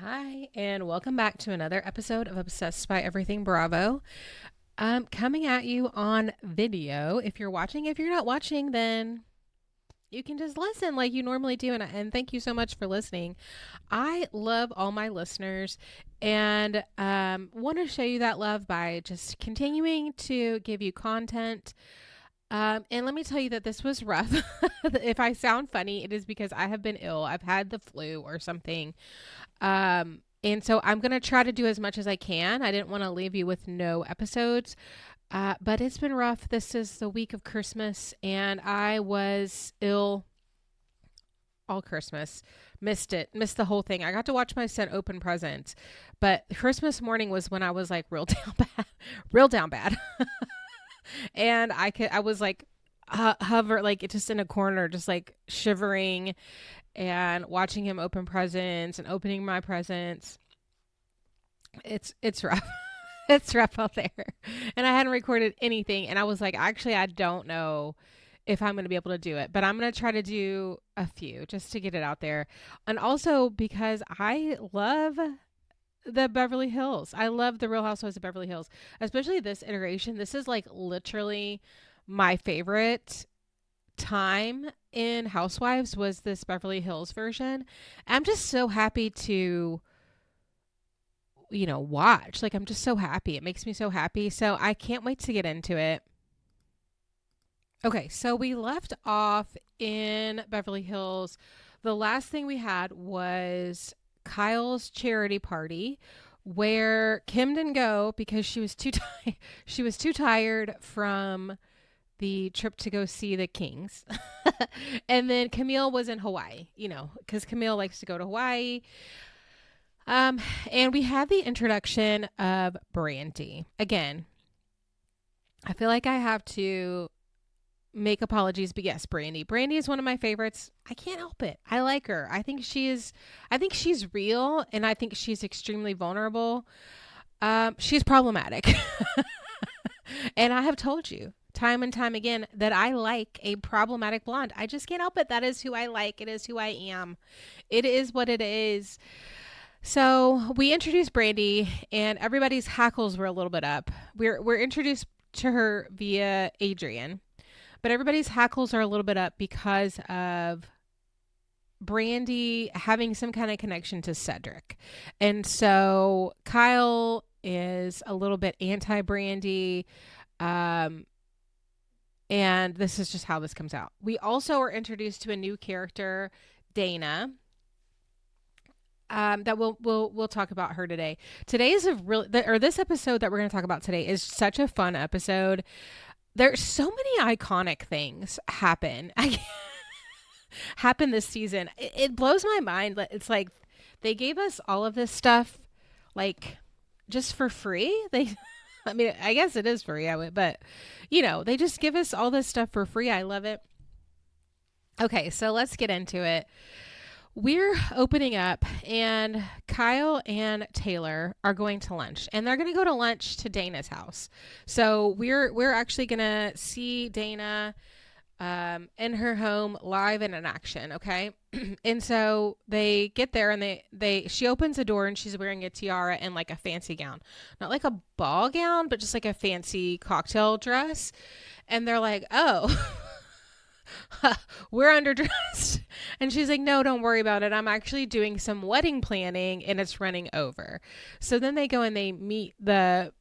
Hi, and welcome back to another episode of Obsessed by Everything Bravo. Coming at you on video. If you're watching, if you're not watching, then you can just listen like you normally do. And thank you so much for listening. I love all my listeners and want to show you that love by just continuing to give you content. And let me tell you that this was rough. If I sound funny, it is because I have been ill. I've had the flu or something. And so I'm going to try to do as much as I can. I didn't want to leave you with no episodes. But it's been rough. This is the week of Christmas, and I was ill all Christmas. Missed it. Missed the whole thing. I got to watch my son open presents, but Christmas morning was when I was like real down bad, real down bad. And I was like hover, like just in a corner, just like shivering and watching him open presents and opening my presents. It's rough. It's rough out there. And I hadn't recorded anything. And I was like, actually, I don't know if I'm going to be able to do it, but I'm going to try to do a few just to get it out there. And also because I love the Beverly Hills. I love the Real Housewives of Beverly Hills, especially this iteration. This is like literally my favorite time in Housewives was this Beverly Hills version. I'm just so happy to watch. Like, I'm just so happy. It makes me so happy. So I can't wait to get into it. Okay, so we left off in Beverly Hills. The last thing we had was Kyle's charity party where Kim didn't go because she was too tired. She was too tired from the trip to go see the Kings. And then Camille was in Hawaii, because Camille likes to go to Hawaii. And we had the introduction of Brandi. Again, I feel like I have to make apologies, but yes, Brandi. Brandi is one of my favorites. I can't help it. I like her. I think she's real, and I think she's extremely vulnerable. She's problematic. And I have told you time and time again that I like a problematic blonde. I just can't help it. That is who I like. It is who I am. It is what it is. So we introduced Brandi, and everybody's hackles were a little bit up. We're introduced to her via Adrienne, but everybody's hackles are a little bit up because of Brandi having some kind of connection to Cedric. And so Kyle is a little bit anti-Brandi. And this is just how this comes out. We also are introduced to a new character, Dana. That we'll talk about her today. Today is this episode that we're going to talk about today is such a fun episode. There's so many iconic things happen this season. It blows my mind. It's like they gave us all of this stuff like just for free. I mean, I guess it is free, but they just give us all this stuff for free. I love it. Okay, so let's get into it. We're opening up, and Kyle and Taylor are going to lunch, and they're going to go to lunch to Dana's house. So we're actually going to see Dana in her home live and in action. Okay. And so they get there, and she opens the door, and she's wearing a tiara and like a fancy gown, not like a ball gown, but just like a fancy cocktail dress. And they're like, oh, we're underdressed. And she's like, no, don't worry about it. I'm actually doing some wedding planning and it's running over. So then they go and they meet the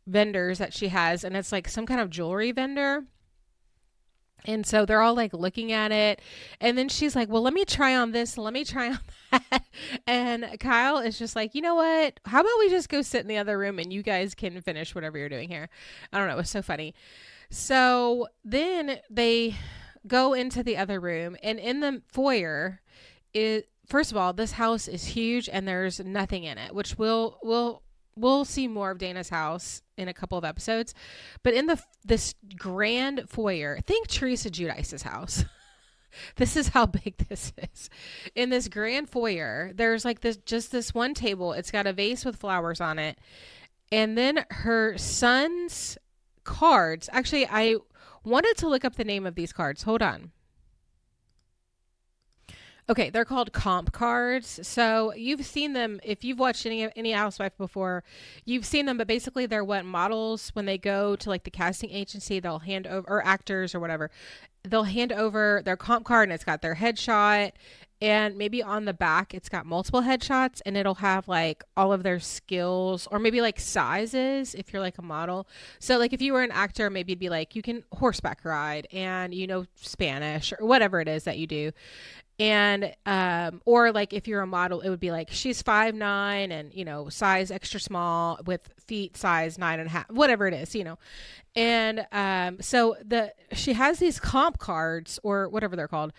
vendors that she has, and it's like some kind of jewelry vendor. And so they're all like looking at it. And then she's like, well, let me try on this. Let me try on that. And Kyle is just like, you know what? How about we just go sit in the other room and you guys can finish whatever you're doing here? I don't know. It was so funny. So then they go into the other room, and in the foyer first of all, this house is huge and there's nothing in it, which we'll see more of Dana's house in a couple of episodes. But in this grand foyer, think Teresa Giudice's house. This is how big this is. In this grand foyer, there's like this one table. It's got a vase with flowers on it. And then her son's cards. Actually, I wanted to look up the name of these cards. Hold on. Okay, they're called comp cards. So you've seen them if you've watched any housewife before, you've seen them, but basically they're what models when they go to like the casting agency, they'll hand over or actors or whatever. They'll hand over their comp card and it's got their headshot and maybe on the back it's got multiple headshots and it'll have like all of their skills or maybe like sizes if you're like a model. So like if you were an actor, maybe it'd be like you can horseback ride and you know Spanish or whatever it is that you do. And or like if you're a model, it would be like she's 5'9" and you know size extra small with feet size 9.5, whatever it is, you know. And so the she has these comp cards or whatever they're called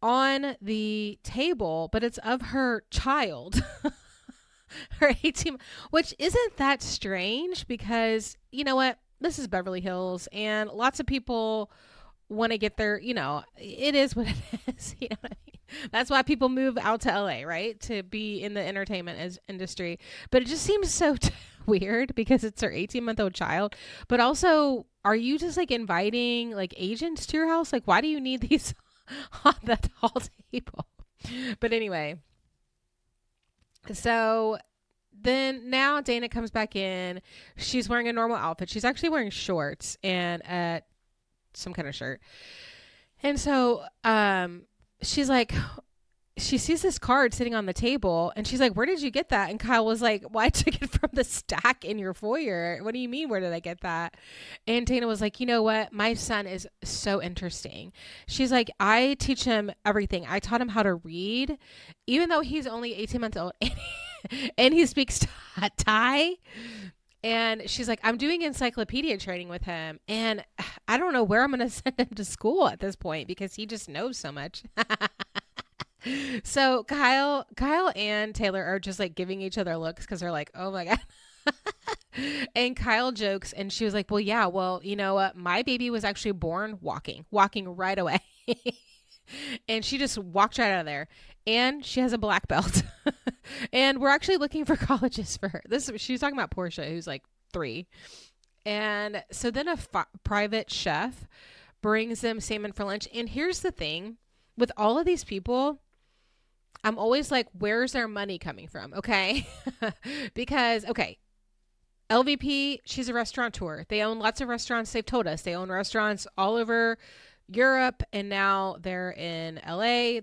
on the table, but it's of her child. Her 18, which isn't that strange because you know what, this is Beverly Hills and lots of people want to get their, you know, it is what it is. You know what I mean? That's why people move out to LA, right? To be in the entertainment industry. But it just seems so weird because it's her 18-month-old child. But also, are you just like inviting like agents to your house? Like, why do you need these on the tall table? But anyway, so then now Dana comes back in. She's wearing a normal outfit. She's actually wearing shorts and some kind of shirt. And so she's like, she sees this card sitting on the table and she's like, where did you get that? And Kyle was like, well, I took it from the stack in your foyer. What do you mean, where did I get that? And Dana was like, you know what, my son is so interesting. She's like, I teach him everything. I taught him how to read even though he's only 18 months old and he speaks Thai. And she's like, I'm doing encyclopedia training with him. And I don't know where I'm going to send him to school at this point because he just knows so much. So Kyle and Taylor are just like giving each other looks because they're like, oh my God. And Kyle jokes and she was like, well, yeah, well, you know what? My baby was actually born walking right away. And she just walked right out of there. And she has a black belt. And we're actually looking for colleges for her. She's talking about Portia, who's like 3. And so then a private chef brings them salmon for lunch. And here's the thing. With all of these people, I'm always like, where's their money coming from? Okay. Because, okay, LVP, she's a restaurateur. They own lots of restaurants. They've told us they own restaurants all over Europe. And now they're in LA.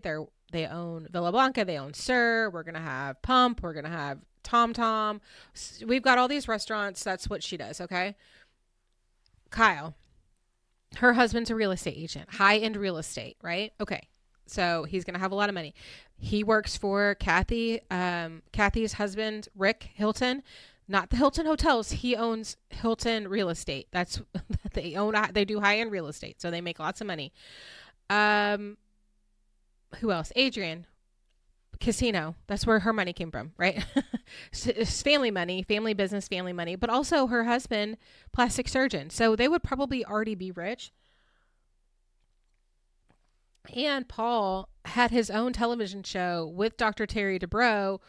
They own Villa Blanca. They own Sir. We're going to have Pump. We're going to have Tom Tom. We've got all these restaurants. That's what she does. Okay. Kyle, her husband's a real estate agent, high-end real estate, right? Okay. So he's going to have a lot of money. He works for Kathy's husband, Rick Hilton, not the Hilton hotels. He owns Hilton real estate. That's they do high-end real estate. So they make lots of money. Who else? Adrienne, casino. That's where her money came from, right? It's family money, family business, family money, but also her husband, plastic surgeon. So they would probably already be rich. And Paul had his own television show with Dr. Terry Dubrow,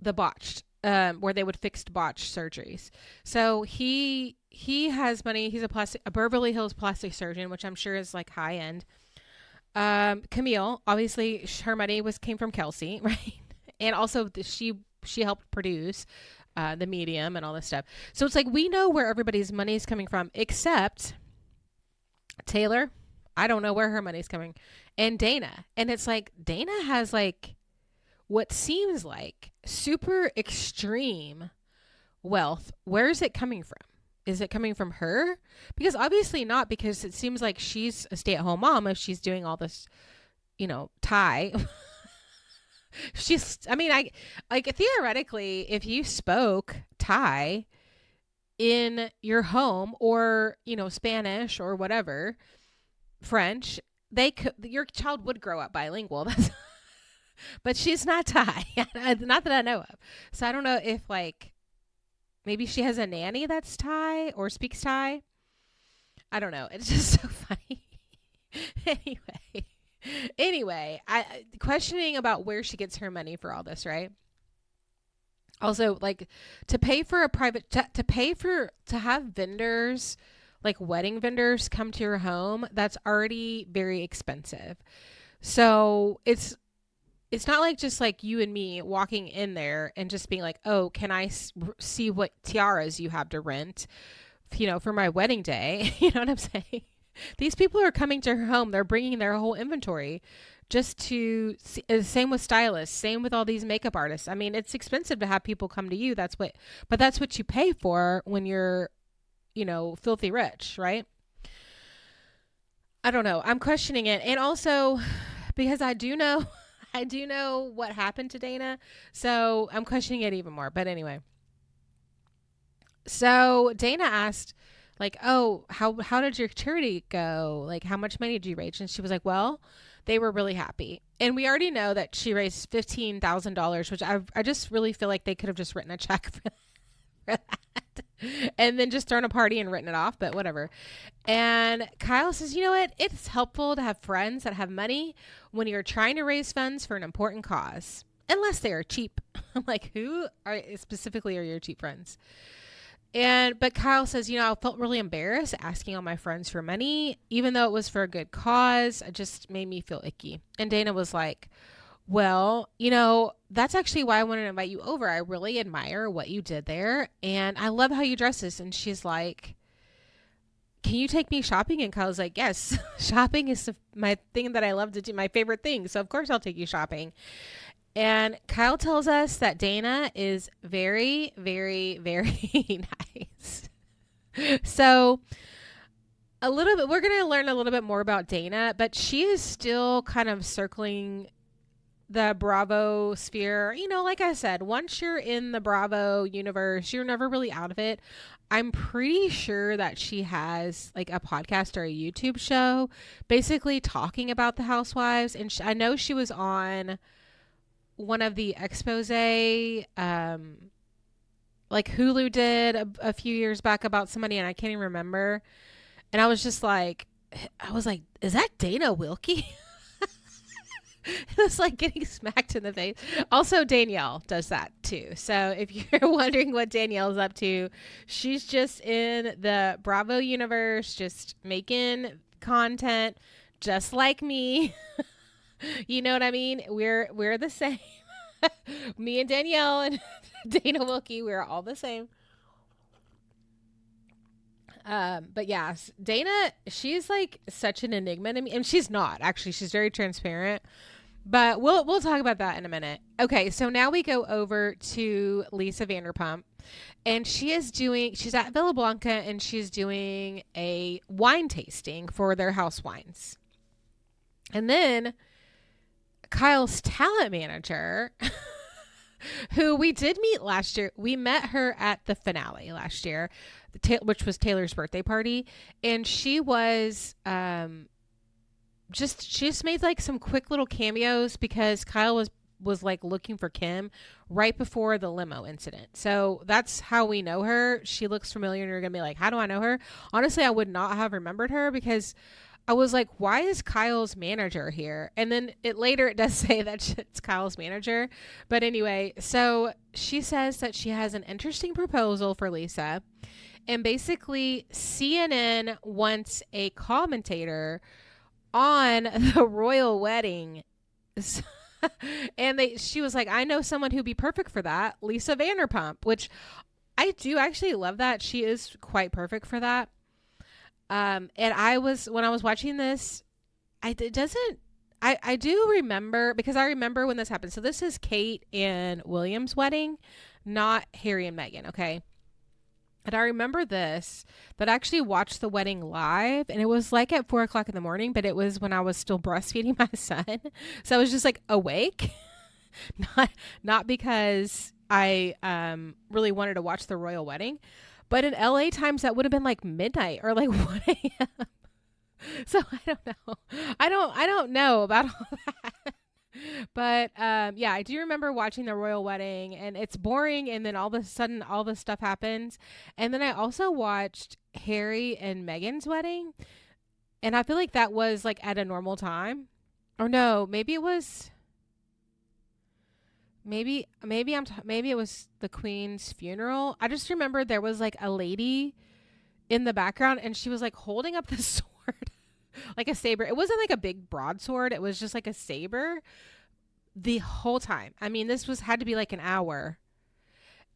The Botched, where they would fix botched surgeries. So he has money. He's a Beverly Hills plastic surgeon, which I'm sure is like high end. Camille, obviously her money came from Kelsey, right? And also she helped produce The Medium and all this stuff. So it's like we know where everybody's money is coming from, except Taylor. I don't know where her money's coming. And Dana. And it's like Dana has like what seems like super extreme wealth. Where is it coming from? Is it coming from her? Because obviously not, because it seems like she's a stay-at-home mom if she's doing all this, you know, Thai. I like theoretically, if you spoke Thai in your home or, you know, Spanish or whatever, French, your child would grow up bilingual. But she's not Thai. Not that I know of. So I don't know if like maybe she has a nanny that's Thai or speaks Thai. I don't know. It's just so funny. Anyway, I questioning about where she gets her money for all this, right? Also, like to pay for a private to have vendors, like wedding vendors come to your home, that's already very expensive. So it's it's not like just like you and me walking in there and just being like, oh, can I see what tiaras you have to rent, for my wedding day? You know what I'm saying? These people are coming to her home. They're bringing their whole inventory just to see. Same with stylists, same with all these makeup artists. I mean, it's expensive to have people come to you. But that's what you pay for when you're, filthy rich, right? I don't know. I'm questioning it. And also because I do know, I do know what happened to Dana. So I'm questioning it even more. But anyway, so Dana asked, like, oh, how did your charity go? Like, how much money did you raise? And she was like, well, they were really happy. And we already know that she raised $15,000, which I just really feel like they could have just written a check for that. And then just thrown a party and written it off, but whatever. And Kyle says, you know what? It's helpful to have friends that have money when you're trying to raise funds for an important cause, unless they are cheap. I'm like, who are specifically are your cheap friends? But Kyle says, I felt really embarrassed asking all my friends for money, even though it was for a good cause. It just made me feel icky. And Dana was like, well, that's actually why I wanted to invite you over. I really admire what you did there. And I love how you dress this. And she's like, can you take me shopping? And Kyle's like, yes, shopping is my thing that I love to do, my favorite thing. So of course I'll take you shopping. And Kyle tells us that Dana is very, very, very nice. So a little bit, we're going to learn a little bit more about Dana, but she is still kind of circling the Bravo sphere. Like I said, once you're in the Bravo universe, you're never really out of it. I'm pretty sure that she has like a podcast or a YouTube show basically talking about the Housewives. And I know she was on one of the expose, like Hulu did a few years back about somebody, and I can't even remember. And I was like, is that Dana Wilkie? It was like getting smacked in the face. Also, Danielle does that too. So if you're wondering what Danielle's up to, she's just in the Bravo universe, just making content just like me. You know what I mean? We're the same. Me and Danielle and Dana Wilkie, we're all the same. But yeah, Dana, she's like such an enigma to me, and she's not actually. She's very transparent. But we'll talk about that in a minute. Okay, so now we go over to Lisa Vanderpump, and she's at Villa Blanca, and she's doing a wine tasting for their house wines. And then Kyle's talent manager, who we did meet last year, we met her at the finale last year, which was Taylor's birthday party, and she was she just made like some quick little cameos because Kyle was like looking for Kim right before the limo incident. So that's how we know her. She looks familiar, and you're gonna be like, how do I know her? Honestly, I would not have remembered her because I was like, why is Kyle's manager here? And then it does say that it's Kyle's manager. But anyway, so she says that she has an interesting proposal for Lisa. And basically, CNN wants a commentator on the royal wedding. And she was like, I know someone who'd be perfect for that, Lisa Vanderpump, which I do actually love that. She is quite perfect for that. And when I was watching this, I do remember, because I remember when this happened. So this is Kate and William's wedding, not Harry and Meghan. Okay. And I remember that I actually watched the wedding live, and it was like at 4:00 in the morning, but it was when I was still breastfeeding my son. So I was just like awake, not because I really wanted to watch the royal wedding, but in LA times that would have been like midnight or like 1 a.m. So I don't know. I don't know about all that. But yeah, I do remember watching the royal wedding, and it's boring, and then all of a sudden all this stuff happens. And then I also watched Harry and Meghan's wedding, and I feel like that was like at a normal time. Or no, maybe it was maybe it was the Queen's funeral. I just remember there was like a lady in the background, and she was like holding up the sword like a saber. It wasn't like a big broadsword. It was just like a saber. the whole time. I mean, this had to be like an hour.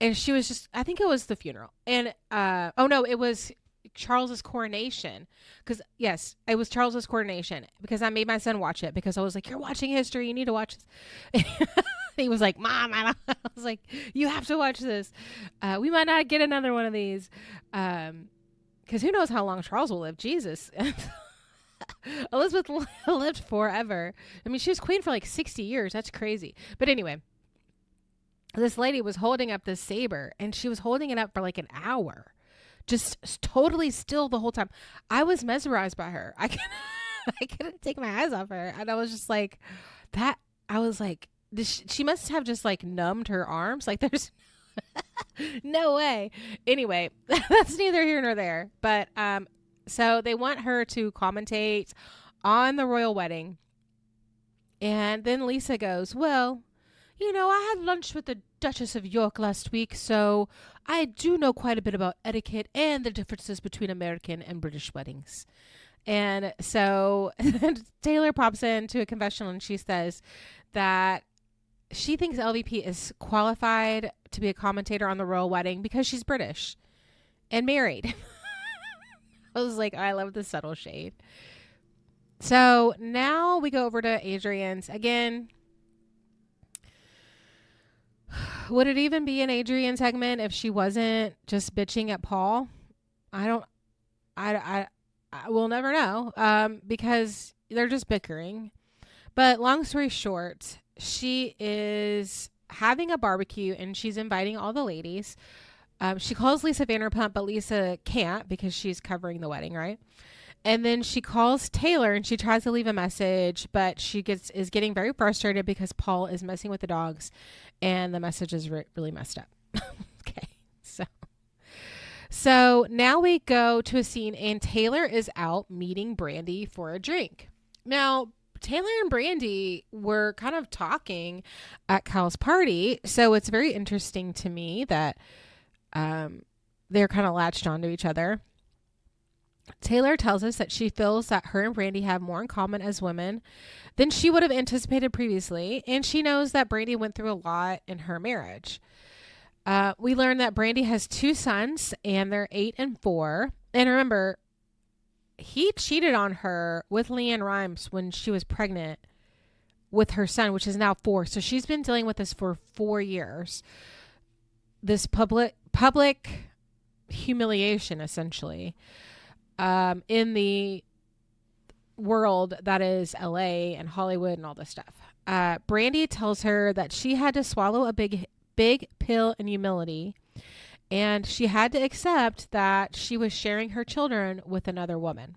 And she was just, I think it was the funeral. And, oh no, it was Charles's coronation. Because, yes, it was Charles's coronation. Because I made my son watch it. Because I was like, you're watching history. You need to watch this. He was like, Mom, I was like, you have to watch this. We might not get another one of these. Because who knows how long Charles will live. Jesus. Elizabeth lived forever. I mean, she was queen for like 60 years. That's crazy. But anyway. This lady was holding up this saber, and she was holding it up for like an hour, just totally still the whole time. I was mesmerized by her. I couldn't take my eyes off her. And I was just like that. I was like, she must have just like numbed her arms. Like there's no way. Anyway, that's neither here nor there. But, so they want her to commentate on the royal wedding. And then Lisa goes, well, you know, I had lunch with the Duchess of York last week, so I do know quite a bit about etiquette and the differences between American and British weddings. And so Taylor pops into a confessional and she says that she thinks LVP is qualified to be a commentator on the royal wedding because she's British and married. I was like, I love the subtle shade. So now we go over to Adrienne's again. Would it even be an Adrienne segment if she wasn't just bitching at Paul? I will never know, because they're just bickering. But long story short, she is having a barbecue and she's inviting all the ladies. She calls Lisa Vanderpump, but Lisa can't because she's covering the wedding, right? And then she calls Taylor and she tries to leave a message, but she is getting very frustrated because Paul is messing with the dogs and the message is really messed up. Okay. So now we go to a scene and Taylor is out meeting Brandi for a drink. Now, Taylor and Brandi were kind of talking at Cal's party. So it's very interesting to me that they're kind of latched onto each other. Taylor tells us that she feels that her and Brandi have more in common as women than she would have anticipated previously, and she knows that Brandi went through a lot in her marriage. We learned that Brandi has 2 sons, and they're 8 and 4. And remember, he cheated on her with LeAnn Rimes when she was pregnant with her son, which is now 4. So she's been dealing with this for 4 years. This public humiliation, essentially. In the world that is LA and Hollywood and all this stuff. Brandi tells her that she had to swallow a big pill in humility, and she had to accept that she was sharing her children with another woman,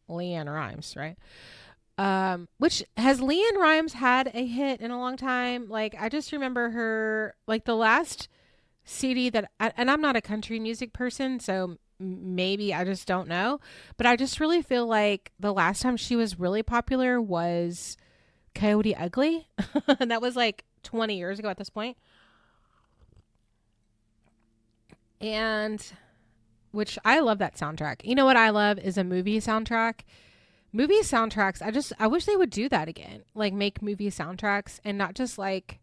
LeAnn Rimes, right? Which, has LeAnn Rimes had a hit in a long time? Like, I just remember her, like the last CD that, and I'm not a country music person, so maybe I just don't know, but I just really feel like the last time she was really popular was Coyote Ugly. And that was like 20 years ago at this point. And which I love that soundtrack. You know what I love is a movie soundtrack. Movie soundtracks, I wish they would do that again. Like make movie soundtracks and not just like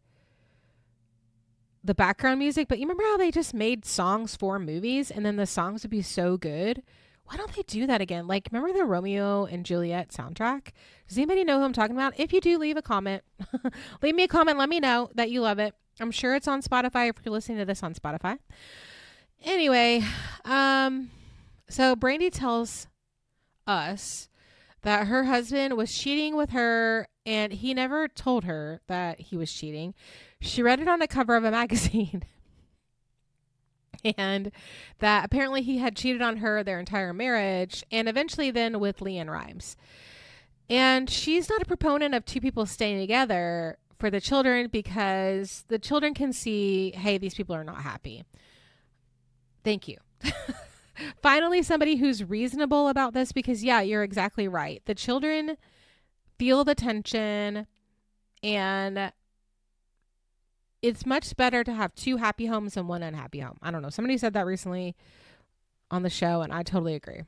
the background music, but you remember how they just made songs for movies and then the songs would be so good? Why don't they do that again? Like, remember the Romeo and Juliet soundtrack? Does anybody know who I'm talking about? If you do, leave a comment. Leave me a comment. Let me know that you love it. I'm sure it's on Spotify if you're listening to this on Spotify. Anyway, so Brandi tells us that her husband was cheating with her and he never told her that he was cheating. She read it on the cover of a magazine and that apparently he had cheated on her their entire marriage and eventually then with LeAnn Rimes. And she's not a proponent of 2 people staying together for the children because the children can see, hey, these people are not happy. Thank you. Finally, somebody who's reasonable about this because, yeah, you're exactly right. The children feel the tension and it's much better to have 2 happy homes than 1 unhappy home. I don't know. Somebody said that recently on the show and I totally agree.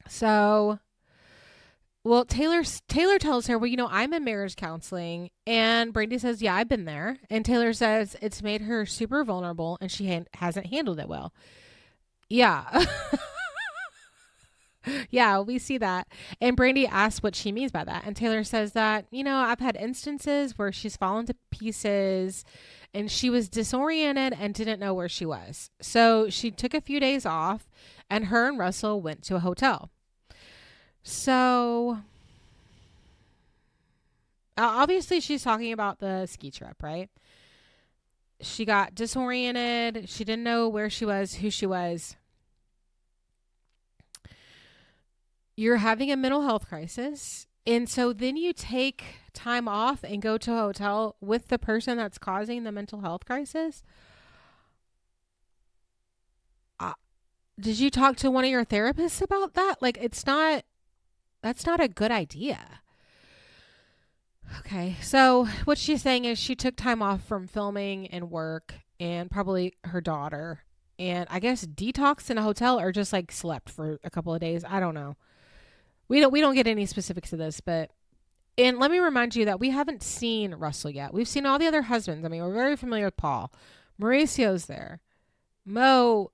So Well, Taylor tells her, well, I'm in marriage counseling, and Brandi says, yeah, I've been there, and Taylor says it's made her super vulnerable, and she hasn't handled it well. Yeah, yeah, we see that, and Brandi asks what she means by that, and Taylor says that I've had instances where she's fallen to pieces, and she was disoriented and didn't know where she was, so she took a few days off, and her and Russell went to a hotel. So obviously, she's talking about the ski trip, right? She got disoriented. She didn't know where she was, who she was. You're having a mental health crisis. And so then you take time off and go to a hotel with the person that's causing the mental health crisis. Uh, did you talk to one of your therapists about that? Like, that's not a good idea. Okay, so what she's saying is she took time off from filming and work and probably her daughter, and I guess detoxed in a hotel or just like slept for a couple of days. I don't know. We don't get any specifics of this, but and let me remind you that we haven't seen Russell yet. We've seen all the other husbands. I mean, we're very familiar with Paul. Mauricio's there. Paul.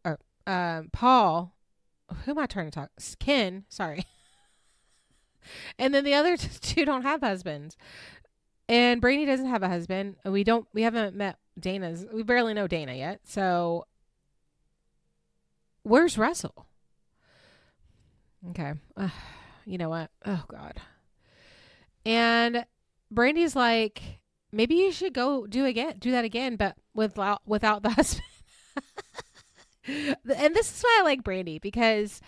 Who am I trying to talk? Ken. Sorry. And then the other two don't have husbands. And Brandi doesn't have a husband. We haven't met Dana's. We barely know Dana yet. So where's Russell? Okay. You know what? Oh God. And Brandy's like, maybe you should go do that again, but without the husband. And this is why I like Brandi, because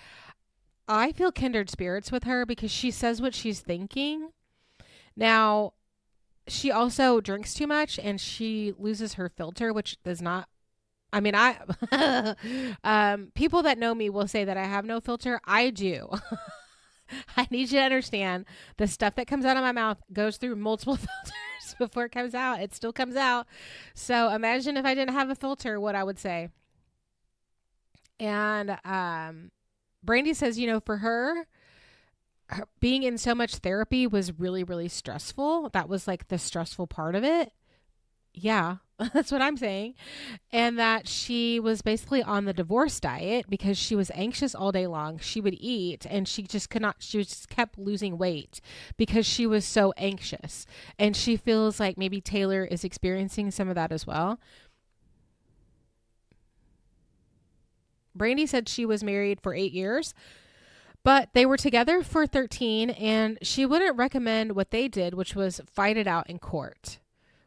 I feel kindred spirits with her because she says what she's thinking. Now, she also drinks too much and she loses her filter, which does not. I mean, people that know me will say that I have no filter. I do. I need you to understand the stuff that comes out of my mouth goes through multiple filters before it comes out. It still comes out. So imagine if I didn't have a filter, what I would say. And Brandi says, for her being in so much therapy was really, really stressful. That was like the stressful part of it. Yeah, that's what I'm saying. And that she was basically on the divorce diet because she was anxious all day long. She would eat and she just could not, she just kept losing weight because she was so anxious. And she feels like maybe Taylor is experiencing some of that as well. Brandi said she was married for 8 years, but they were together for 13, and she wouldn't recommend what they did, which was fight it out in court,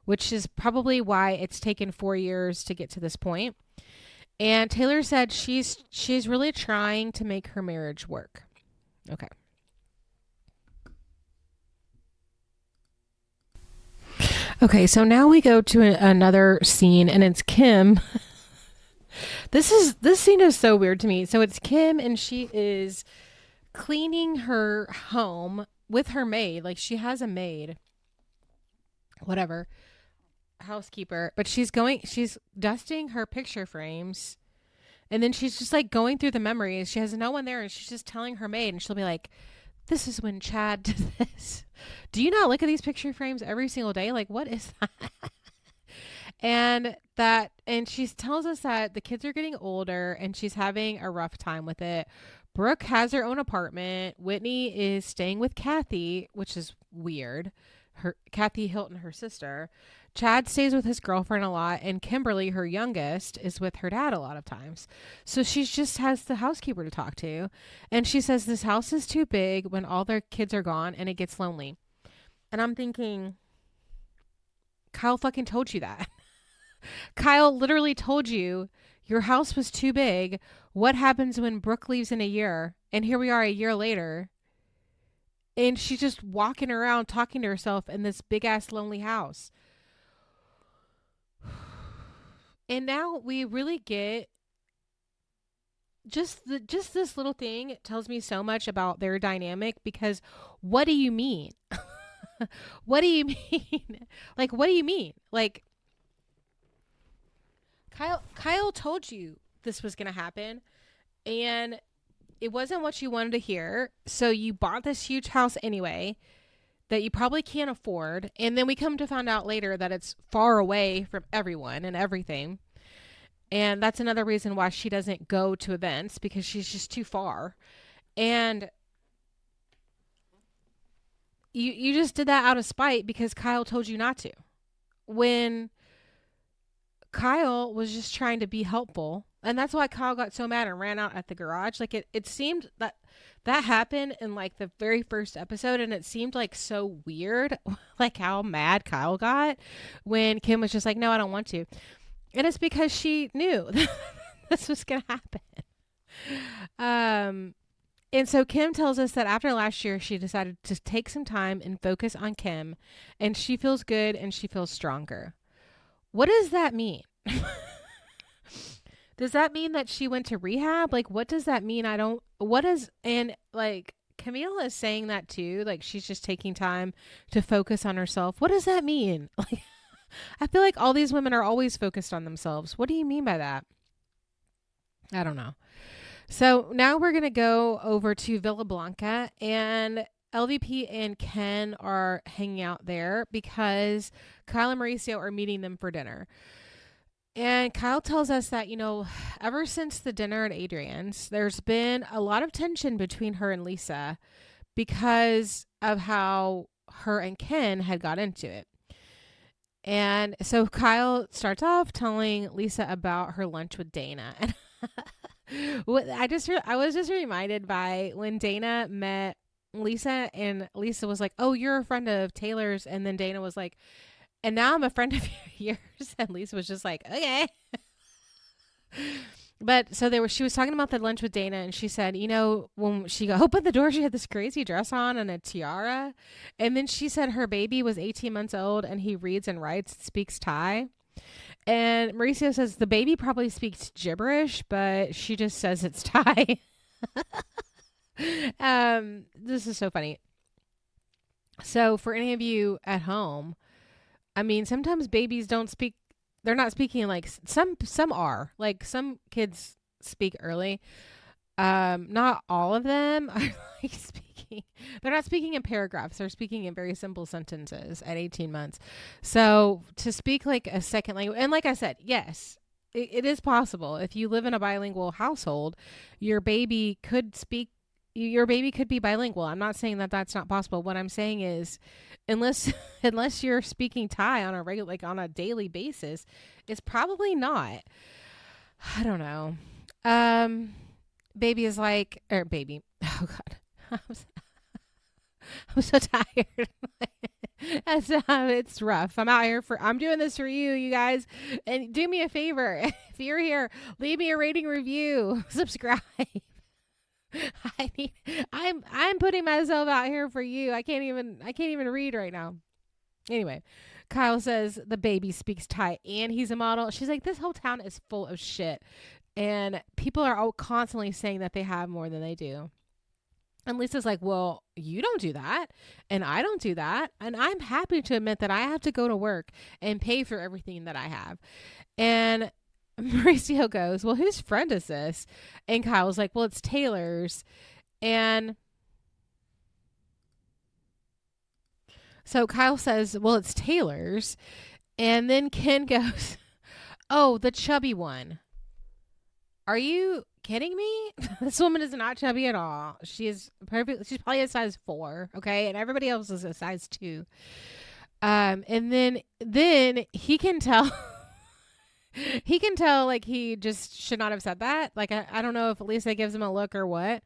which is probably why it's taken 4 years to get to this point. And Taylor said she's really trying to make her marriage work. Okay. Okay, so now we go to another scene, and it's Kim. This scene is so weird to me. So it's Kim, and she is cleaning her home with her maid. Like, she has a maid, whatever, housekeeper, but she's dusting her picture frames, and then she's just like going through the memories. She has no one there, and she's just telling her maid, and she'll be like, this is when Chad did this. Do you not look at these picture frames every single day? Like, what is that? And she tells us that the kids are getting older and she's having a rough time with it. Brooke has her own apartment. Whitney is staying with Kathy, which is weird. Kathy Hilton, her sister. Chad stays with his girlfriend a lot, and Kimberly, her youngest, is with her dad a lot of times. So she just has the housekeeper to talk to. And she says this house is too big when all their kids are gone and it gets lonely. And I'm thinking, Kyle fucking told you that. Kyle literally told you your house was too big. What happens when Brooke leaves in a year? And here we are a year later. And she's just walking around talking to herself in this big ass lonely house. And now we really get just this little thing. It tells me so much about their dynamic, because what do you mean? What do you mean? Like, what do you mean? Like, Kyle told you this was going to happen, and it wasn't what you wanted to hear. So you bought this huge house anyway that you probably can't afford. And then we come to find out later that it's far away from everyone and everything. And that's another reason why she doesn't go to events, because she's just too far. And you just did that out of spite because Kyle told you not to. When Kyle was just trying to be helpful. And that's why Kyle got so mad and ran out at the garage. Like it seemed that happened in like the very first episode, and it seemed like so weird, like how mad Kyle got when Kim was just like, no, I don't want to. And it's because she knew this was going to happen. And so Kim tells us that after last year, she decided to take some time and focus on Kim, and she feels good and she feels stronger. What does that mean? Does that mean that she went to rehab? Like, what does that mean? And like Camille is saying that too. Like, she's just taking time to focus on herself. What does that mean? Like, I feel like all these women are always focused on themselves. What do you mean by that? I don't know. So now we're going to go over to Villa Blanca, and LVP and Ken are hanging out there because Kyle and Mauricio are meeting them for dinner. And Kyle tells us that, ever since the dinner at Adrienne's, there's been a lot of tension between her and Lisa because of how her and Ken had got into it. And so Kyle starts off telling Lisa about her lunch with Dana. And I was just reminded by when Dana met Lisa, and Lisa was like, oh, you're a friend of Taylor's. And then Dana was like, and now I'm a friend of yours. And Lisa was just like, okay. But so she was talking about the lunch with Dana, and she said, when she opened the door, she had this crazy dress on and a tiara. And then she said her baby was 18 months old and he reads and writes and speaks Thai. And Mauricio says the baby probably speaks gibberish, but she just says it's Thai. This is so funny. So for any of you at home, I mean, sometimes babies don't speak. They're not speaking like some are. Like some kids speak early. Not all of them are like speaking. They're not speaking in paragraphs. They're speaking in very simple sentences at 18 months. So to speak like a second language, and like I said, yes, it is possible. If you live in a bilingual household, your baby could be bilingual. I'm not saying that that's not possible. What I'm saying is, unless you're speaking Thai on a daily basis, it's probably not. I don't know. Baby is like, baby. Oh God, I'm so tired. It's rough. I'm doing this for you guys, and do me a favor. If you're here, leave me a rating, review, subscribe. I'm putting myself out here for you. I can't even read right now. Anyway, Kyle says the baby speaks Thai and he's a model. She's like, this whole town is full of shit. And people are all constantly saying that they have more than they do. And Lisa's like, well, you don't do that. And I don't do that. And I'm happy to admit that I have to go to work and pay for everything that I have. And Mauricio goes, well, whose friend is this? And Kyle's like, well, it's Taylor's. And so Kyle says, well, it's Taylor's. And then Ken goes, oh, the chubby one. Are you kidding me? This woman is not chubby at all. She is perfect. She's probably a size 4. Okay. And everybody else is a size 2. And then he can tell. He can tell, like, he just should not have said that. Like, I don't know if Lisa gives him a look or what.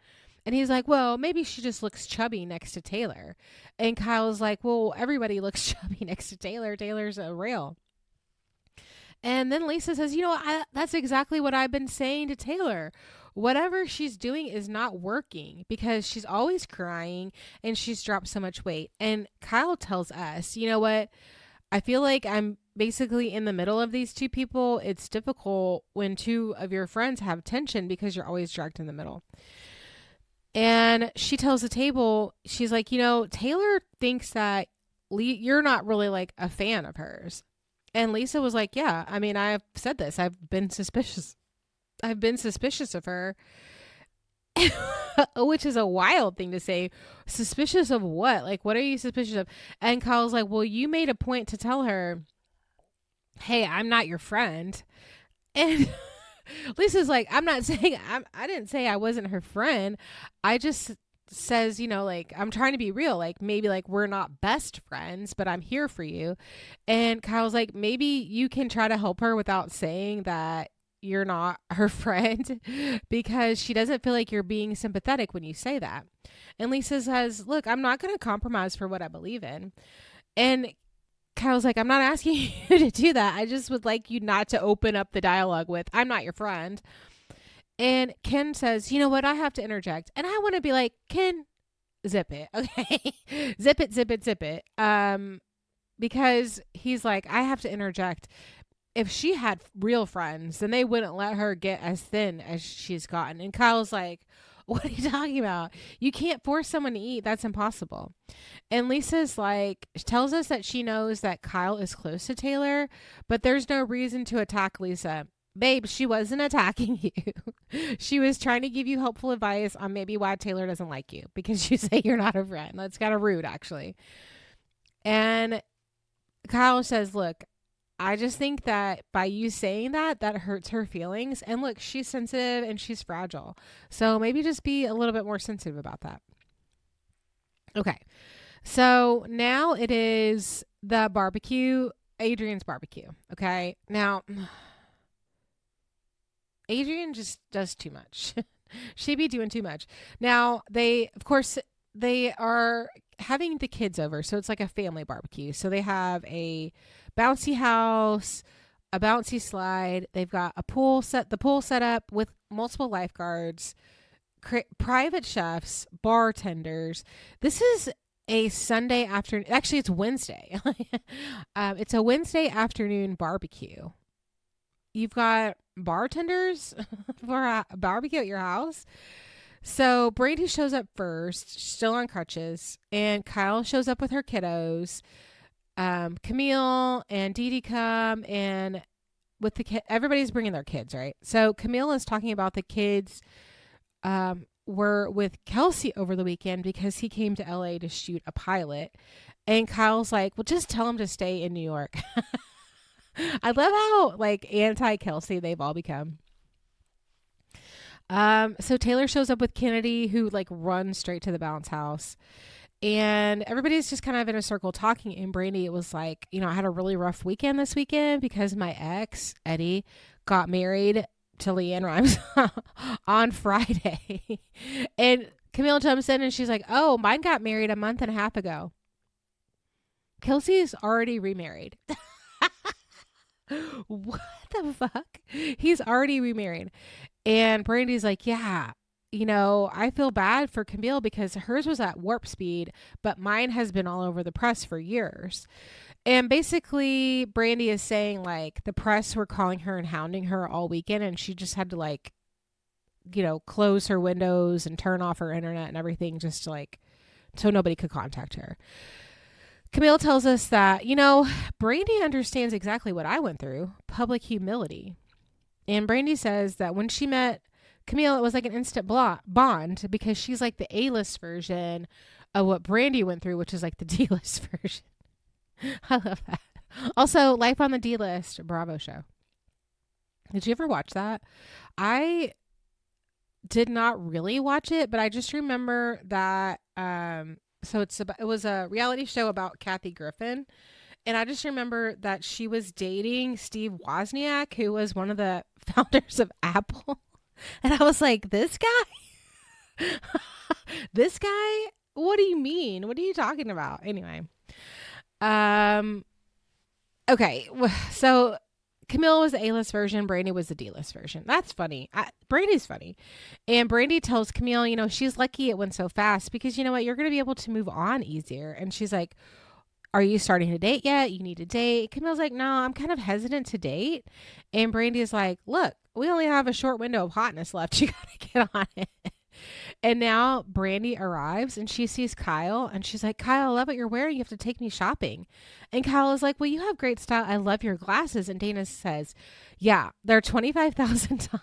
And he's like, well, maybe she just looks chubby next to Taylor. And Kyle's like, well, everybody looks chubby next to Taylor. Taylor's a rail. And then Lisa says, that's exactly what I've been saying to Taylor. Whatever she's doing is not working because she's always crying and she's dropped so much weight. And Kyle tells us, you know what? I feel like I'm basically in the middle of these two people. It's difficult when two of your friends have tension because you're always dragged in the middle. And she tells the table, she's like, Taylor thinks that you're not really like a fan of hers. And Lisa was like, yeah, I mean, I've said this. I've been suspicious of her. which is a wild thing to say. Suspicious of what? Like, what are you suspicious of? And Kyle's like, well, you made a point to tell her, hey, I'm not your friend. And Lisa's like, I'm not saying I didn't say I wasn't her friend. I just says, like, I'm trying to be real. Like, maybe like we're not best friends, but I'm here for you. And Kyle's like, maybe you can try to help her without saying that you're not her friend because she doesn't feel like you're being sympathetic when you say that. And Lisa says, look, I'm not going to compromise for what I believe in. And Kyle's like, I'm not asking you to do that. I just would like you not to open up the dialogue with, I'm not your friend. And Ken says, you know what? I have to interject. And I want to be like, Ken, zip it. Okay. Zip it, zip it, zip it. Because he's like, I have to interject. If she had real friends, then they wouldn't let her get as thin as she's gotten. And Kyle's like, what are you talking about? You can't force someone to eat. That's impossible. And Lisa's like, tells us that she knows that Kyle is close to Taylor, but there's no reason to attack Lisa. Babe, she wasn't attacking you. She was trying to give you helpful advice on maybe why Taylor doesn't like you because you say you're not a friend. That's kind of rude, actually. And Kyle says, look, I just think that by you saying that hurts her feelings. And look, she's sensitive and she's fragile. So maybe just be a little bit more sensitive about that. Okay. So now it is the barbecue, Adrienne's barbecue. Okay. Now, Adrienne just does too much. She be doing too much. Now, they are having the kids over. So it's like a family barbecue. So they have a bouncy house, a bouncy slide. They've got the pool set up with multiple lifeguards, private chefs, bartenders. This is a Sunday afternoon. Actually, it's Wednesday. It's a Wednesday afternoon barbecue. You've got bartenders for a barbecue at your house. So Brandi shows up first, still on crutches, and Kyle shows up with her kiddos. Camille and Dee come, and with the kid, everybody's bringing their kids, right? So Camille is talking about the kids were with Kelsey over the weekend because he came to LA to shoot a pilot, and Kyle's like, well, just tell him to stay in New York. I love how like anti-Kelsey they've all become. So Taylor shows up with Kennedy, who like runs straight to the bounce house. And everybody's just kind of in a circle talking. And Brandi, it was like, I had a really rough weekend this weekend because my ex, Eddie, got married to Leanne Rimes on Friday. And Camille jumps in and she's like, oh, mine got married a month and a half ago. Kelsey's already remarried. What the fuck? He's already remarried. And Brandy's like, yeah, I feel bad for Camille because hers was at warp speed, but mine has been all over the press for years. And basically Brandi is saying like the press were calling her and hounding her all weekend, and she just had to like, close her windows and turn off her internet and everything just to like, so nobody could contact her. Camille tells us that, Brandi understands exactly what I went through, public humility. And Brandi says that when she met Camille, it was like an instant bond because she's like the A-list version of what Brandi went through, which is like the D-list version. I love that. Also, Life on the D-List, Bravo show. Did you ever watch that? I did not really watch it, but I just remember that so it was a reality show about Kathy Griffin. And I just remember that she was dating Steve Wozniak, who was one of the founders of Apple. And I was like, this guy? This guy? What do you mean? What are you talking about? Anyway. Okay. So Camille was the A-list version. Brandi was the D-list version. That's funny. Brandi's funny. And Brandi tells Camille, she's lucky it went so fast because you know what? You're going to be able to move on easier. And she's like, are you starting to date yet? You need to date. Camille's like, no, I'm kind of hesitant to date. And Brandi is like, look, we only have a short window of hotness left. You got to get on it. And now Brandi arrives and she sees Kyle and she's like, Kyle, I love what you're wearing. You have to take me shopping. And Kyle is like, well, you have great style. I love your glasses. And Dana says, yeah, they're $25,000.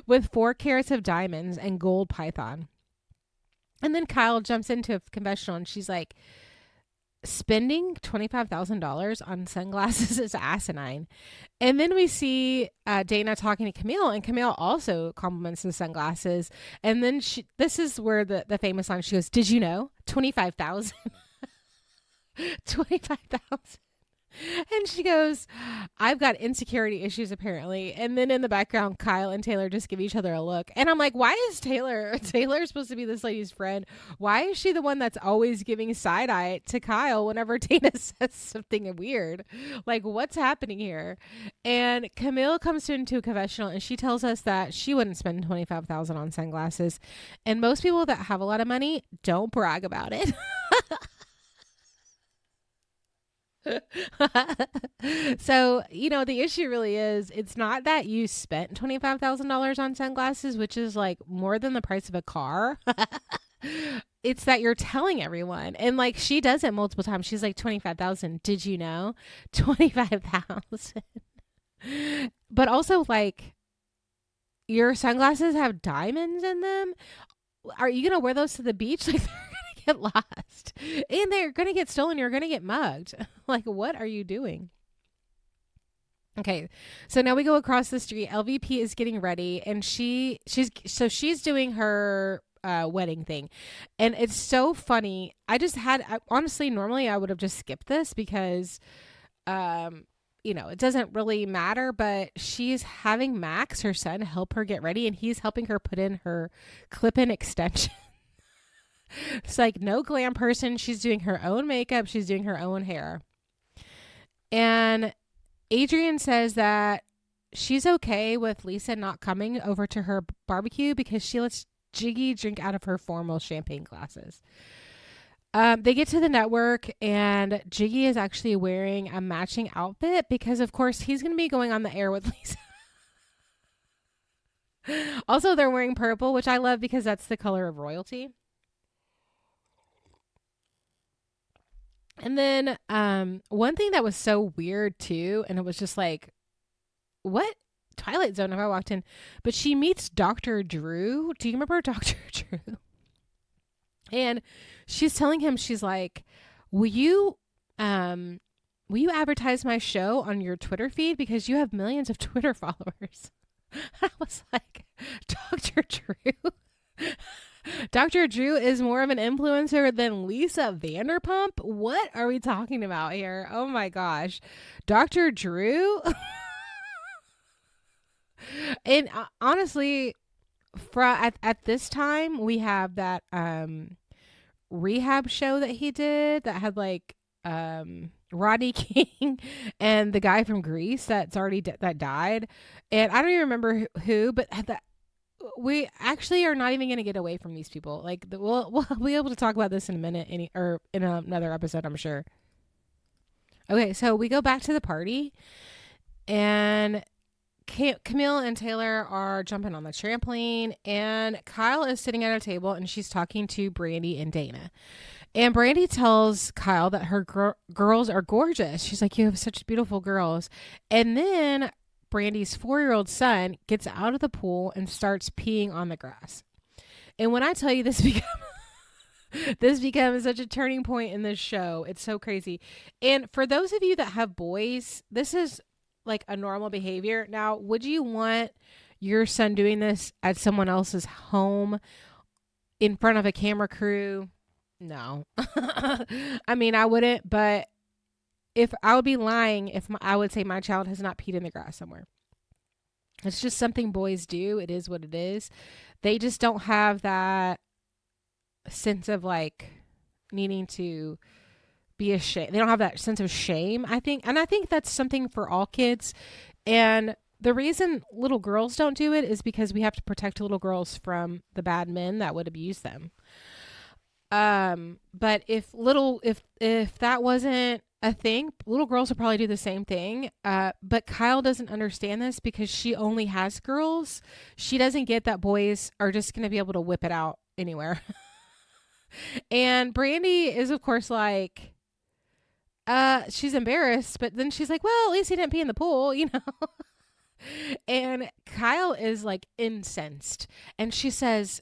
with 4 carats of diamonds and gold python. And then Kyle jumps into a confessional and she's like, spending $25,000 on sunglasses is asinine. And then we see Dana talking to Camille, and Camille also compliments the sunglasses. And then this is where the famous line, she goes, did you know 25,000? 25,000. And she goes, I've got insecurity issues apparently. And then in the background, Kyle and Taylor just give each other a look. And I'm like, why is Taylor supposed to be this lady's friend? Why is she the one that's always giving side eye to Kyle whenever Dana says something weird? Like, what's happening here? And Camille comes into a confessional and she tells us that she wouldn't spend $25,000 on sunglasses. And most people that have a lot of money don't brag about it. So, the issue really is, it's not that you spent $25,000 on sunglasses, which is like more than the price of a car. It's that you're telling everyone. And like, she does it multiple times. She's like, 25,000. Did you know? 25,000. But also, like, your sunglasses have diamonds in them. Are you going to wear those to the beach? Like, get lost and they're gonna get stolen. You're gonna get mugged. Like, what are you doing? Okay, so now we go across the street. LVP is getting ready, and she's doing her wedding thing, and it's so funny. Honestly, normally I would have just skipped this because it doesn't really matter, but she's having Max, her son, help her get ready, and he's helping her put in her clip-in extension. It's like no glam person. She's doing her own makeup. She's doing her own hair. And Adrienne says that she's okay with Lisa not coming over to her barbecue because she lets Jiggy drink out of her formal champagne glasses. They get to the network and Jiggy is actually wearing a matching outfit because, of course, he's going to be going on the air with Lisa. Also, they're wearing purple, which I love because that's the color of royalty. And then one thing that was so weird too, and it was just like, what Twilight Zone have I walked in? But she meets Dr. Drew. Do you remember Dr. Drew? And she's telling him, she's like, will you advertise my show on your Twitter feed because you have millions of Twitter followers? I was like, Dr. Drew? Dr. Drew is more of an influencer than Lisa Vanderpump? What are we talking about here? Oh my gosh. Dr. Drew? And honestly, at this time, we have that rehab show that he did that had like Rodney King and the guy from Greece that's already that died. And I don't even remember who, but that we actually are not even going to get away from these people. Like, we'll be able to talk about this in a minute, or in another episode, I'm sure. Okay, so we go back to the party, and Camille and Taylor are jumping on the trampoline, and Kyle is sitting at a table, and she's talking to Brandi and Dana. And Brandi tells Kyle that her girls are gorgeous. She's like, you have such beautiful girls. And then Brandi's 4-year-old son gets out of the pool and starts peeing on the grass. And when I tell you this becomes such a turning point in this show, it's so crazy. And for those of you that have boys, this is like a normal behavior. Now, would you want your son doing this at someone else's home in front of a camera crew? No. I mean, I wouldn't, but if I would be lying if I would say my child has not peed in the grass somewhere. It's just something boys do. It is what it is. They just don't have that sense of like needing to be ashamed. They don't have that sense of shame, I think. And I think that's something for all kids. And the reason little girls don't do it is because we have to protect little girls from the bad men that would abuse them. But if that wasn't a thing, little girls would probably do the same thing. But Kyle doesn't understand this because she only has girls. She doesn't get that boys are just going to be able to whip it out anywhere. And Brandi is, of course, like, she's embarrassed, but then she's like, well, at least he didn't pee in the pool, you know? And Kyle is like incensed, and she says,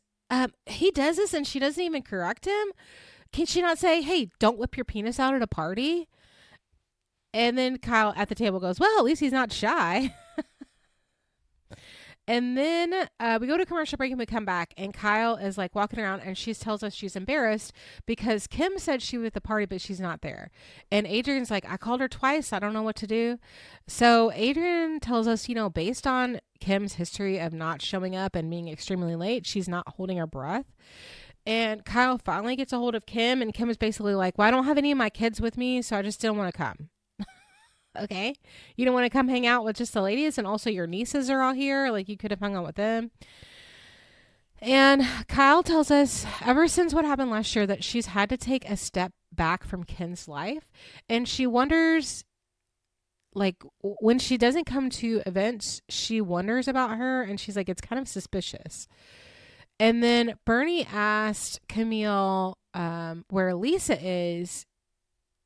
he does this and she doesn't even correct him. Can she not say, hey, don't whip your penis out at a party? And then Kyle at the table goes, well, at least he's not shy. And then we go to commercial break and we come back, and Kyle is like walking around, and she tells us she's embarrassed because Kim said she was at the party, but she's not there. And Adrienne's like, I called her twice. I don't know what to do. So Adrienne tells us, based on Kim's history of not showing up and being extremely late, she's not holding her breath. And Kyle finally gets a hold of Kim, and Kim is basically like, well, I don't have any of my kids with me, so I just didn't want to come. Okay, you don't want to come hang out with just the ladies, and also your nieces are all here, like you could have hung out with them. And Kyle tells us ever since what happened last year that she's had to take a step back from Ken's life, and she wonders, like, when she doesn't come to events, she wonders about her, and she's like, it's kind of suspicious. And then Bernie asked Camille where Lisa is.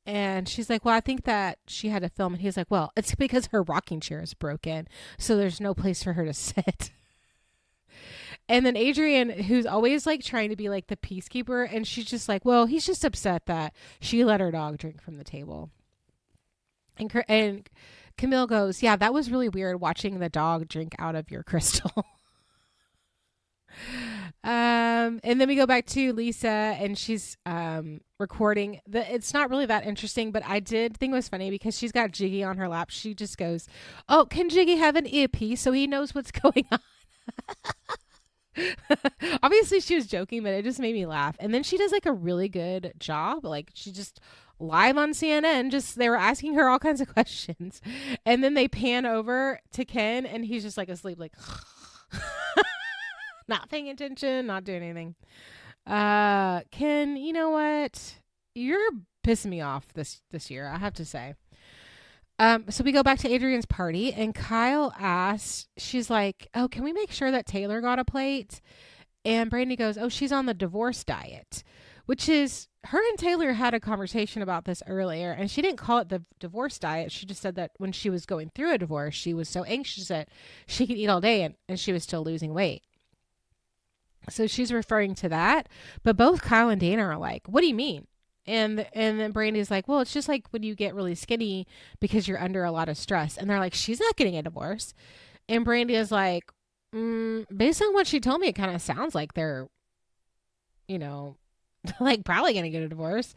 And she's like, well, I think that she had a film. And he's like, well, it's because her rocking chair is broken, so there's no place for her to sit. And then Adrienne, who's always like trying to be like the peacekeeper, and she's just like, well, he's just upset that she let her dog drink from the table. And Camille goes, yeah, that was really weird watching the dog drink out of your crystal. And then we go back to Lisa, and she's recording. It's not really that interesting, but I did think it was funny because she's got Jiggy on her lap. She just goes, oh, can Jiggy have an earpiece so he knows what's going on? Obviously she was joking, but it just made me laugh. And then she does like a really good job. Like, she just live on CNN, they were asking her all kinds of questions. And then they pan over to Ken, and he's just like asleep, like not paying attention, not doing anything. Ken, you know what? You're pissing me off this year, I have to say. So we go back to Adrienne's party, and Kyle asks, she's like, oh, can we make sure that Taylor got a plate? And Brandi goes, oh, she's on the divorce diet, which is, her and Taylor had a conversation about this earlier, and she didn't call it the divorce diet. She just said that when she was going through a divorce, she was so anxious that she could eat all day, and she was still losing weight. So she's referring to that, but both Kyle and Dana are like, what do you mean? And then Brandy's like, well, it's just like when you get really skinny because you're under a lot of stress. And they're like, she's not getting a divorce. And Brandi is like, based on what she told me, it kind of sounds like they're, like probably going to get a divorce.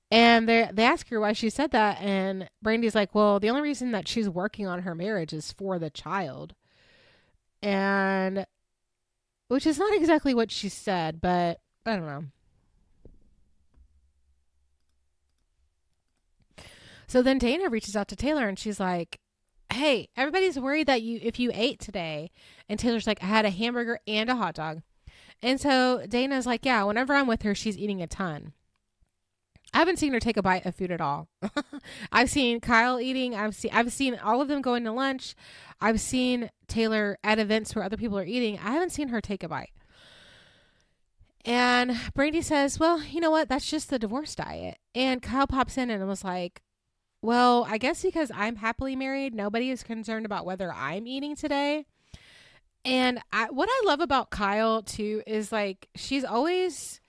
And they ask her why she said that. And Brandy's like, well, the only reason that she's working on her marriage is for the child. And which is not exactly what she said, but I don't know. So then Dana reaches out to Taylor, and she's like, hey, everybody's worried that if you ate today. And Taylor's like, I had a hamburger and a hot dog. And so Dana's like, yeah, whenever I'm with her, she's eating a ton. I haven't seen her take a bite of food at all. I've seen Kyle eating. I've seen all of them going to lunch. I've seen Taylor at events where other people are eating. I haven't seen her take a bite. And Brandi says, well, you know what? That's just the divorce diet. And Kyle pops in and was like, well, I guess because I'm happily married, nobody is concerned about whether I'm eating today. And what I love about Kyle too is like, she's always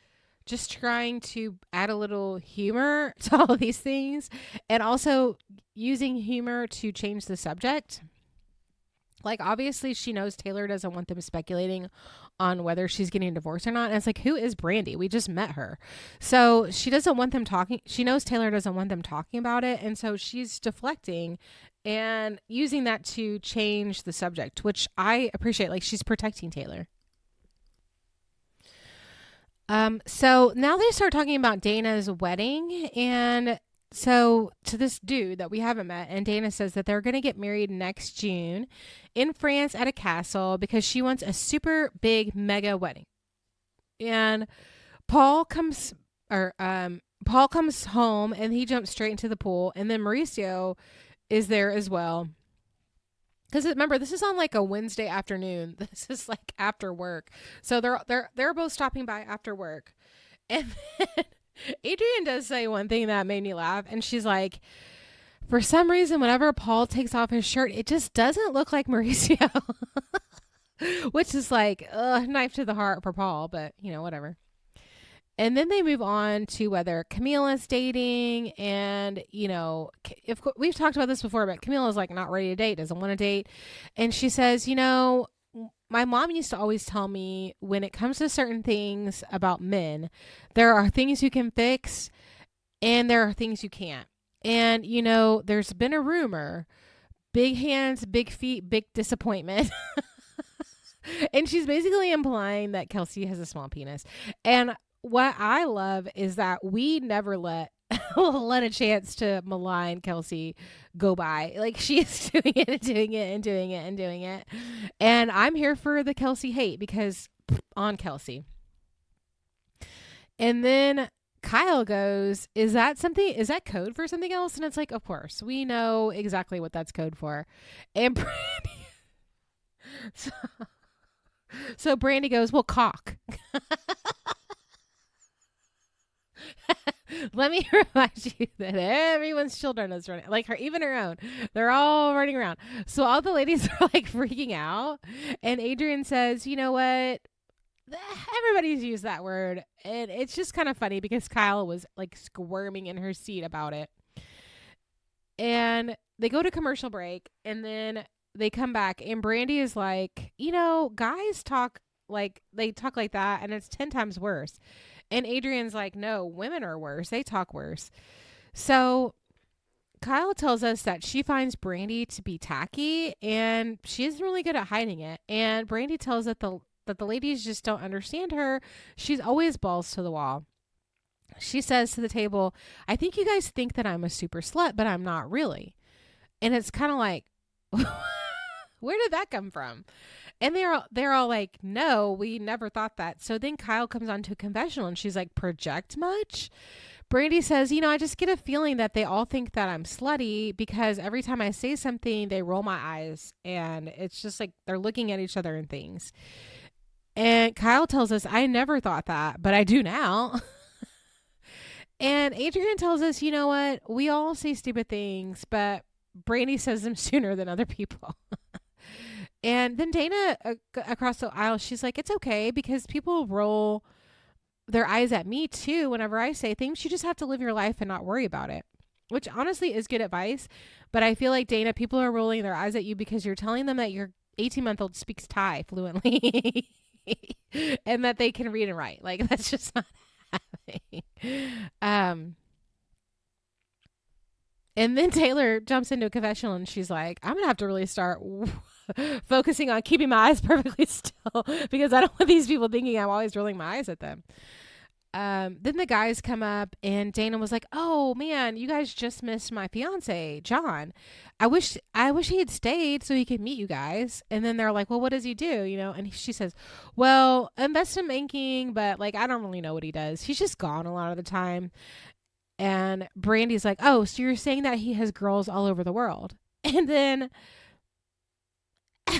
just trying to add a little humor to all of these things, and also using humor to change the subject. Like, obviously she knows Taylor doesn't want them speculating on whether she's getting divorced or not. And it's like, who is Brandi? We just met her. So she doesn't want them talking. She knows Taylor doesn't want them talking about it. And so she's deflecting and using that to change the subject, which I appreciate. Like, she's protecting Taylor. So now they start talking about Dana's wedding, and so to this dude that we haven't met, and Dana says that they're going to get married next June in France at a castle because she wants a super big mega wedding. And Paul comes home, and he jumps straight into the pool, and then Mauricio is there as well. Because remember, this is on like a Wednesday afternoon. This is like after work. So they're both stopping by after work. And then Adrienne does say one thing that made me laugh. And she's like, for some reason, whenever Paul takes off his shirt, it just doesn't look like Mauricio. which is like knife to the heart for Paul, but whatever. And then they move on to whether Camille is dating, and if we've talked about this before, but Camille is like not ready to date, doesn't want to date, and she says, my mom used to always tell me when it comes to certain things about men, there are things you can fix, and there are things you can't. And there's been a rumor, big hands, big feet, big disappointment. And she's basically implying that Kelsey has a small penis. And what I love is that we never let a chance to malign Kelsey go by. Like, she is doing it and doing it and doing it and doing it. And I'm here for the Kelsey hate, because on Kelsey. And then Kyle goes, is that code for something else? And it's like, of course, we know exactly what that's code for. And Brandi, so Brandi goes, well, cock. Let me remind you that everyone's children is running, like even her own. They're all running around. So all the ladies are like freaking out. And Adrienne says, you know what? Everybody's used that word. And it's just kind of funny because Kyle was like squirming in her seat about it. And they go to commercial break, and then they come back, and Brandi is like, guys talk like that, and it's 10 times worse. And Adrienne's like, no, women are worse. They talk worse. So Kyle tells us that she finds Brandi to be tacky, and she isn't really good at hiding it. And Brandi tells that the ladies just don't understand her. She's always balls to the wall. She says to the table, I think you guys think that I'm a super slut, but I'm not really. And it's kind of like, where did that come from? And they're all like, no, we never thought that. So then Kyle comes on to a confessional, and she's like, project much? Brandi says, I just get a feeling that they all think that I'm slutty, because every time I say something, they roll my eyes, and it's just like they're looking at each other and things. And Kyle tells us, I never thought that, but I do now. And Adrienne tells us, you know what? We all say stupid things, but Brandi says them sooner than other people. And then Dana across the aisle, she's like, it's okay, because people roll their eyes at me too whenever I say things. You just have to live your life and not worry about it, which honestly is good advice. But I feel like, Dana, people are rolling their eyes at you because you're telling them that your 18-month-old speaks Thai fluently and that they can read and write. Like, that's just not happening. And then Taylor jumps into a confessional, and she's like, I'm going to have to really start focusing on keeping my eyes perfectly still, because I don't want these people thinking I'm always rolling my eyes at them. Then the guys come up, and Dana was like, oh man, you guys just missed my fiance, John. I wish he had stayed so he could meet you guys. And then they're like, well, what does he do? And she says, well, investment banking, but like, I don't really know what he does. He's just gone a lot of the time. And Brandy's like, oh, so you're saying that he has girls all over the world? And then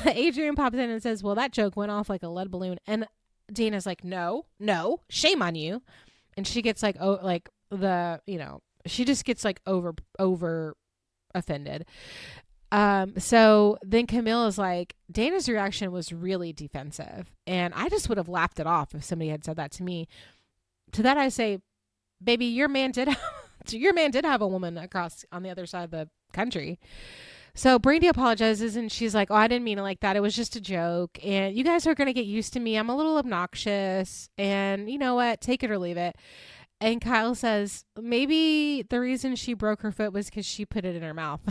Adrienne pops in and says, well, that joke went off like a lead balloon. And Dana's like, no, shame on you. And she gets like, she just gets like over offended. So then Camille is like, Dana's reaction was really defensive. And I just would have laughed it off if somebody had said that to me. To that I say, baby, your man did have a woman across on the other side of the country. So Brandi apologizes, and she's like, oh, I didn't mean it like that. It was just a joke. And you guys are going to get used to me. I'm a little obnoxious. And you know what? Take it or leave it. And Kyle says, maybe the reason she broke her foot was because she put it in her mouth.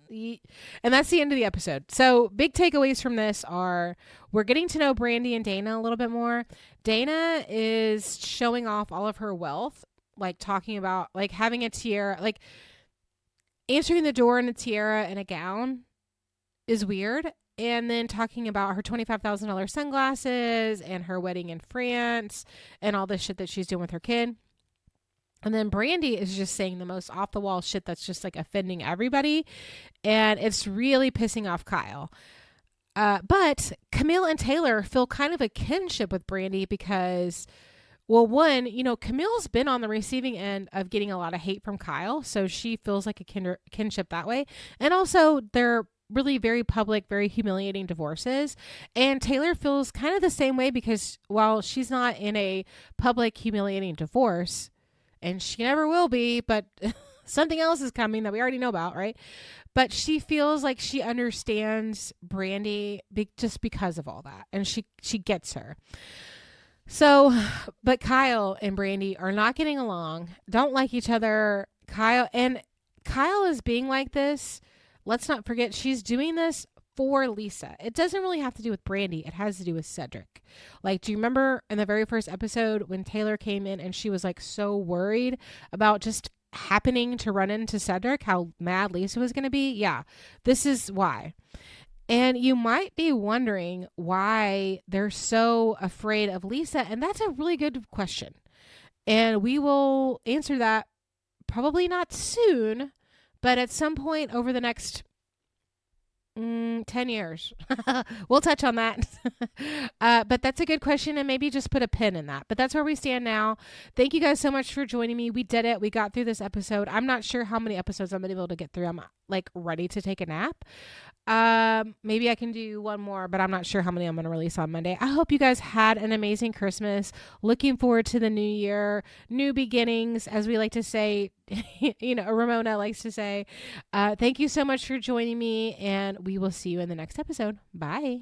And that's the end of the episode. So big takeaways from this are, we're getting to know Brandi and Dana a little bit more. Dana is showing off all of her wealth, like talking about like having a tiara, like answering the door in a tiara and a gown is weird. And then talking about her $25,000 sunglasses and her wedding in France and all this shit that she's doing with her kid. And then Brandi is just saying the most off the wall shit that's just like offending everybody. And it's really pissing off Kyle. But Camille and Taylor feel kind of a kinship with Brandi because, well, one, Camille's been on the receiving end of getting a lot of hate from Kyle. So she feels like a kinship that way. And also they're really very public, very humiliating divorces. And Taylor feels kind of the same way because while she's not in a public, humiliating divorce, and she never will be, but something else is coming that we already know about, right? But she feels like she understands Brandi just because of all that, and she gets her. So, but Kyle and Brandi are not getting along, don't like each other. Kyle is being like this. Let's not forget she's doing this for Lisa. It doesn't really have to do with Brandi. It has to do with Cedric. Like, do you remember in the very first episode when Taylor came in and she was like so worried about just happening to run into Cedric, how mad Lisa was going to be? Yeah, this is why. And you might be wondering why they're so afraid of Lisa. And that's a really good question. And we will answer that probably not soon, but at some point over the next 10 years. We'll touch on that. But that's a good question, and maybe just put a pin in that. But that's where we stand now. Thank you guys so much for joining me. We did it. We got through this episode. I'm not sure how many episodes I'm going to be able to get through. I'm like ready to take a nap. Maybe I can do one more, but I'm not sure how many I'm going to release on Monday. I hope you guys had an amazing Christmas. Looking forward to the new year, new beginnings, as we like to say, Ramona likes to say. Thank you so much for joining me, and we will see you in the next episode. Bye.